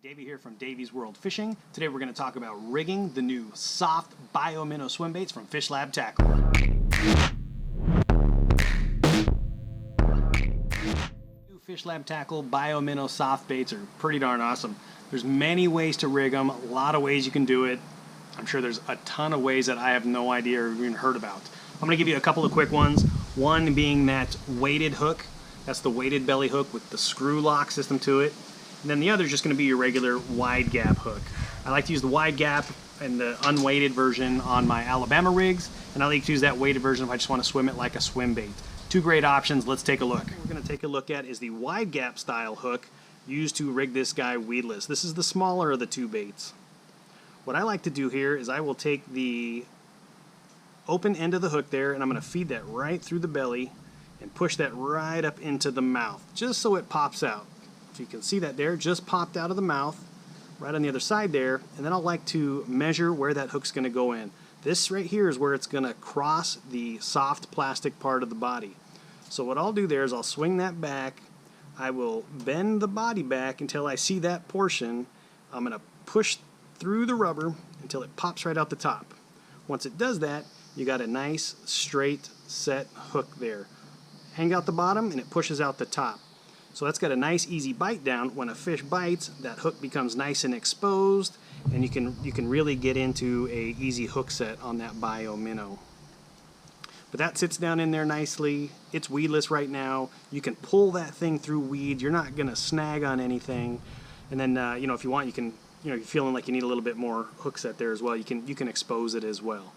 Davey here from Davey's World Fishing. Today we're going to talk about rigging the new soft Bio-Minnow swim baits from FishLab Tackle. New FishLab Tackle Bio-Minnow soft baits are pretty darn awesome. There's many ways to rig them, a lot of ways you can do it. I'm sure there's a ton of ways that I have no idea or even heard about. I'm going to give you a couple of quick ones. One being that weighted hook. That's the weighted belly hook with the screw lock system to it. And then the other is just going to be your regular wide gap hook. I like to use the wide gap and the unweighted version on my Alabama rigs, and I like to use that weighted version if I just want to swim it like a swim bait. Two great options. Let's take a look. What we're going to take a look at is the wide gap style hook used to rig this guy weedless. This is the smaller of the two baits. What I like to do here is I will take the open end of the hook there, and I'm going to feed that right through the belly and push that right up into the mouth, just so it pops out. If you can see that there, just popped out of the mouth, right on the other side there, and then I'll like to measure where that hook's going to go in. This right here is where it's going to cross the soft plastic part of the body. So what I'll do there is I'll swing that back, I will bend the body back until I see that portion. I'm going to push through the rubber until it pops right out the top. Once it does that, you got a nice straight set hook there. Hang out the bottom and it pushes out the top. So that's got a nice easy bite down. When a fish bites, that hook becomes nice and exposed, and you can really get into a easy hook set on that Bio-Minnow. But that sits down in there nicely. It's weedless right now. You can pull that thing through weeds. You're not going to snag on anything. And then if you want, you can, you're feeling like you need a little bit more hook set there as well. You can expose it as well.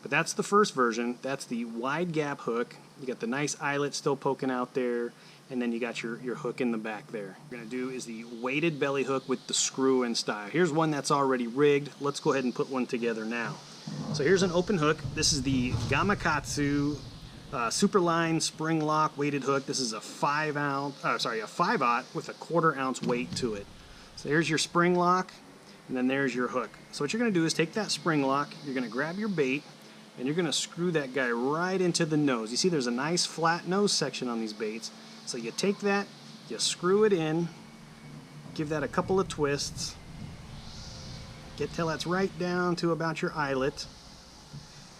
But that's the first version. That's the wide gap hook. You got the nice eyelet still poking out there, and then you got your hook in the back there. What we're going to do is the weighted belly hook with the screw in style. Here's one that's already rigged. Let's go ahead and put one together now. So here's an open hook. This is the Gamakatsu Superline spring lock weighted hook. This is a 5/0 with a 1/4 ounce weight to it. So here's your spring lock, and then there's your hook. So what you're going to do is take that spring lock, you're going to grab your bait, and you're going to screw that guy right into the nose. You see there's a nice flat nose section on these baits. So you take that, you screw it in, give that a couple of twists, get till that's right down to about your eyelet,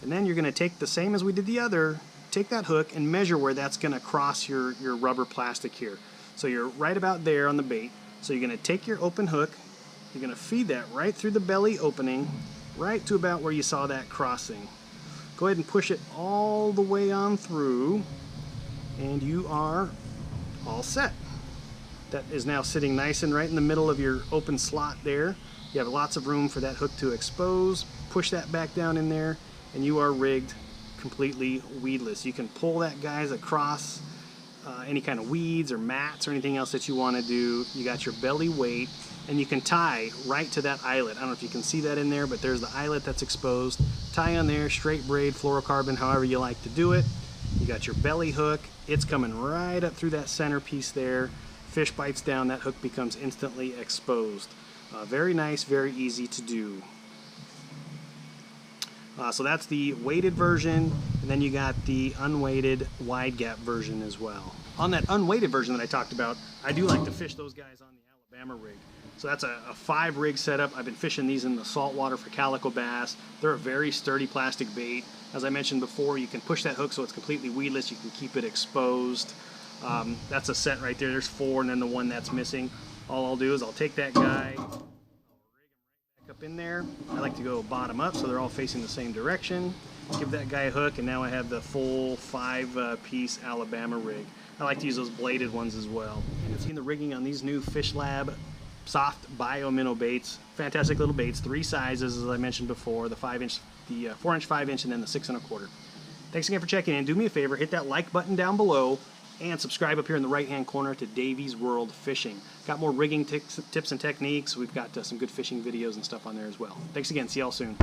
and then you're going to take the same as we did the other, take that hook and measure where that's going to cross your rubber plastic here. So you're right about there on the bait. So you're going to take your open hook, you're going to feed that right through the belly opening, right to about where you saw that crossing. Go ahead and push it all the way on through, and you are all set. That is now sitting nice and right in the middle of your open slot there. You have lots of room for that hook to expose. Push that back down in there, and you are rigged completely weedless. You can pull that guys across any kind of weeds or mats or anything else that you want to do. You got your belly weight, and you can tie right to that eyelet. I don't know if you can see that in there, but there's the eyelet that's exposed. Tie on there, straight braid, fluorocarbon, however you like to do it. You got your belly hook. It's coming right up through that center piece there. Fish bites down, that hook becomes instantly exposed. Very nice, very easy to do. So that's the weighted version, and then you got the unweighted wide gap version as well. On that unweighted version that I talked about, I do like to fish those guys on the Alabama rig. So that's a 5 rig setup. I've been fishing these in the saltwater for calico bass. They're a very sturdy plastic bait. As I mentioned before, you can push that hook so it's completely weedless. You can keep it exposed. That's a set right there. There's 4, and then the one that's missing. All I'll do is I'll take that guy, I'll rig him right back up in there. I like to go bottom up so they're all facing the same direction. Give that guy a hook, and now I have the full 5-piece Alabama rig. I like to use those bladed ones as well. And you've seen the rigging on these new FishLab soft Bio-Minnow baits. Fantastic little baits, 3 sizes as I mentioned before, the 5-inch, the 4-inch, 5-inch, and then the 6 1/4. Thanks again for checking in. Do me a favor, hit that like button down below and subscribe up here in the right hand corner to Davey's World Fishing. Got more rigging tips and techniques. We've got some good fishing videos and stuff on there as well. Thanks again. See y'all soon.